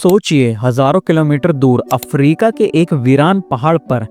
सोचिए, हजारों किलोमीटर दूर अफ्रीका के एक वीरान पहाड़ पर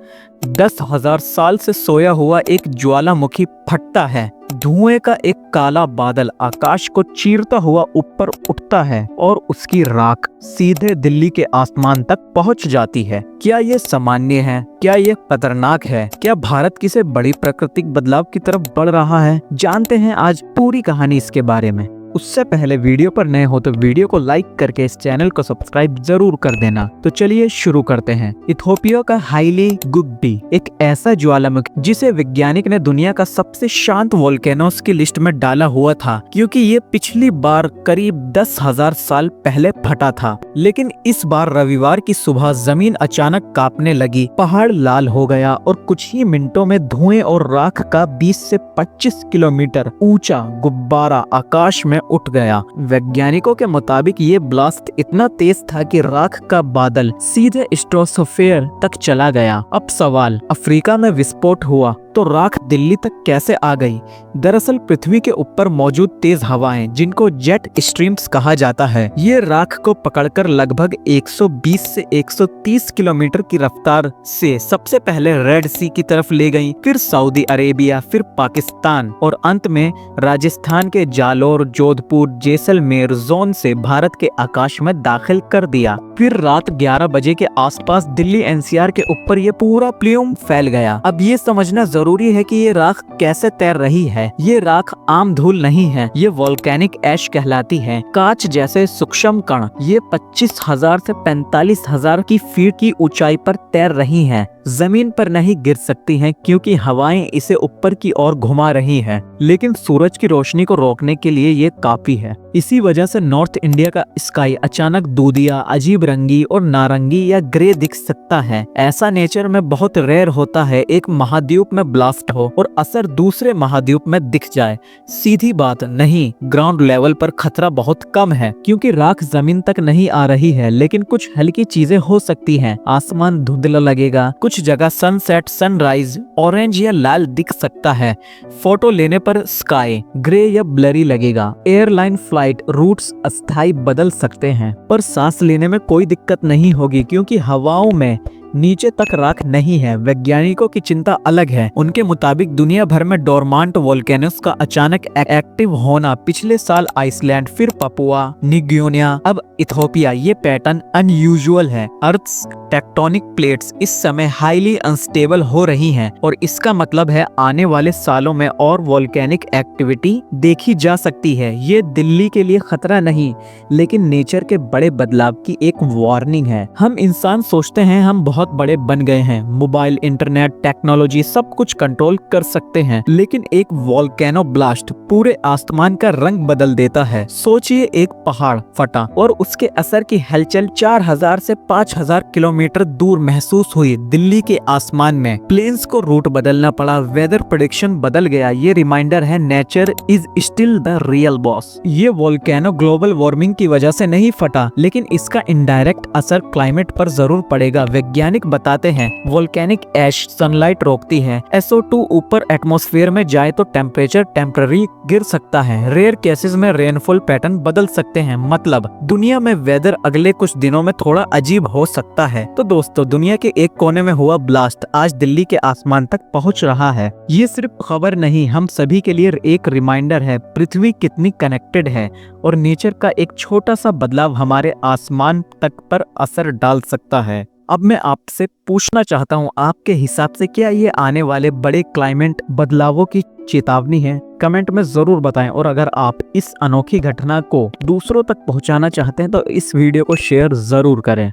10,000 साल से सोया हुआ एक ज्वालामुखी फटता है। धुएं का एक काला बादल आकाश को चीरता हुआ ऊपर उठता है और उसकी राख सीधे दिल्ली के आसमान तक पहुंच जाती है। क्या ये सामान्य है? क्या ये खतरनाक है? क्या भारत किसी बड़ी प्राकृतिक बदलाव की तरफ बढ़ रहा है? जानते हैं आज पूरी कहानी इसके बारे में। उससे पहले वीडियो पर नए हो तो वीडियो को लाइक करके इस चैनल को सब्सक्राइब जरूर कर देना। तो चलिए शुरू करते हैं। इथियोपिया का हाईली गुग्डी एक ऐसा ज्वालामुखी जिसे वैज्ञानिक ने दुनिया का सबसे शांत वोल्केनोस की लिस्ट में डाला हुआ था, क्योंकि ये पिछली बार करीब 10,000 साल पहले फटा था। लेकिन इस बार रविवार की सुबह जमीन अचानक कांपने लगी, पहाड़ लाल हो गया और कुछ ही मिनटों में धुएं और राख का 20 से 25 किलोमीटर ऊंचा गुब्बारा आकाश में उठ गया। वैज्ञानिकों के मुताबिक ये ब्लास्ट इतना तेज था कि राख का बादल सीधे स्ट्रोसोफेयर तक चला गया। अब सवाल, अफ्रीका में विस्फोट हुआ तो राख दिल्ली तक कैसे आ गई? दरअसल पृथ्वी के ऊपर मौजूद तेज हवाएं, जिनको जेट स्ट्रीम्स कहा जाता है, ये राख को पकड़कर लगभग 120 से 130 किलोमीटर की रफ्तार से सबसे पहले रेड सी की तरफ ले गई, फिर सऊदी अरेबिया, फिर पाकिस्तान और अंत में राजस्थान के जालोर, जोधपुर, जैसलमेर जोन से भारत के आकाश में दाखिल कर दिया। फिर रात 11 बजे के आसपास दिल्ली एनसीआर के ऊपर ये पूरा प्ल्यूम फैल गया। अब ये समझना जरूरी है कि ये राख कैसे तैर रही है। ये राख आम धूल नहीं है, ये वोल्केनिक ऐश कहलाती है। कांच जैसे सूक्ष्म कण ये 25,000 से 45,000 की फीट की ऊंचाई पर तैर रही हैं। जमीन पर नहीं गिर सकती हैं क्योंकि हवाएं इसे ऊपर की ओर घुमा रही हैं, लेकिन सूरज की रोशनी को रोकने के लिए ये काफी है। इसी वजह से नॉर्थ इंडिया का स्काई अचानक दूधिया, अजीब रंगी और नारंगी या ग्रे दिख सकता है। ऐसा नेचर में बहुत रेयर होता है, एक महाद्वीप में ब्लास्ट हो और असर दूसरे महाद्वीप में दिख जाए। सीधी बात नहीं, ग्राउंड लेवल पर खतरा बहुत कम है क्योंकि राख जमीन तक नहीं आ रही है, लेकिन कुछ हल्की चीजें हो सकती हैं। आसमान धुंधला लगेगा, कुछ जगह सनसेट, सनराइज ऑरेंज या लाल दिख सकता है। फोटो लेने पर स्काई ग्रे या ब्लरी लगेगा। एयरलाइन फ्लाइट रूट्स अस्थायी बदल सकते हैं, पर सांस लेने में कोई दिक्कत नहीं होगी क्योंकि हवाओं में नीचे तक राख नहीं है। वैज्ञानिकों की चिंता अलग है। उनके मुताबिक दुनिया भर में डोरमांट वोल्केनोस का अचानक एक्टिव होना, पिछले साल आइसलैंड, फिर पपुआ न्यू अब इथियोपिया, ये पैटर्न अनयूजुअल है। अर्थ्स टेक्टोनिक प्लेट्स इस समय हाईली अनस्टेबल हो रही हैं और इसका मतलब है आने वाले सालों में और वोल्केनिक एक्टिविटी देखी जा सकती है। ये दिल्ली के लिए खतरा नहीं, लेकिन नेचर के बड़े बदलाव की एक वार्निंग है। हम इंसान सोचते हैं हम बहुत बड़े बन गए हैं, मोबाइल, इंटरनेट, टेक्नोलॉजी सब कुछ कंट्रोल कर सकते हैं, लेकिन एक वोल्केनो ब्लास्ट पूरे आसमान का रंग बदल देता है। सोचिए, एक पहाड़ फटा और उसके असर की हलचल 4,000 से 5,000 किलोमीटर दूर महसूस हुई। दिल्ली के आसमान में प्लेन्स को रूट बदलना पड़ा, वेदर प्रेडिक्शन बदल गया। ये रिमाइंडर है, nature is still the real boss. ये वोल्केनो ग्लोबल वार्मिंग की वजह से नहीं फटा, लेकिन इसका इनडायरेक्ट असर क्लाइमेट पर जरूर पड़ेगा। वैज्ञानिक बताते हैं वोल्केनिक ऐश सनलाइट रोकती है। SO2 ऊपर एटमॉस्फेयर में जाए तो टेम्परेचर टेम्पररी गिर सकता है। रेयर केसेस में रेनफॉल पैटर्न बदल सकते हैं। मतलब दुनिया में वेदर अगले कुछ दिनों में थोड़ा अजीब हो सकता है। तो दोस्तों, दुनिया के एक कोने में हुआ ब्लास्ट आज दिल्ली के आसमान तक पहुंच रहा है। ये सिर्फ खबर नहीं, हम सभी के लिए एक रिमाइंडर है पृथ्वी कितनी कनेक्टेड है और नेचर का एक छोटा सा बदलाव हमारे आसमान तक पर असर डाल सकता है। अब मैं आपसे पूछना चाहता हूँ, आपके हिसाब से क्या ये आने वाले बड़े क्लाइमेट बदलावों की चेतावनी है? कमेंट में जरूर बताएं। और अगर आप इस अनोखी घटना को दूसरों तक पहुंचाना चाहते हैं तो इस वीडियो को शेयर जरूर करें।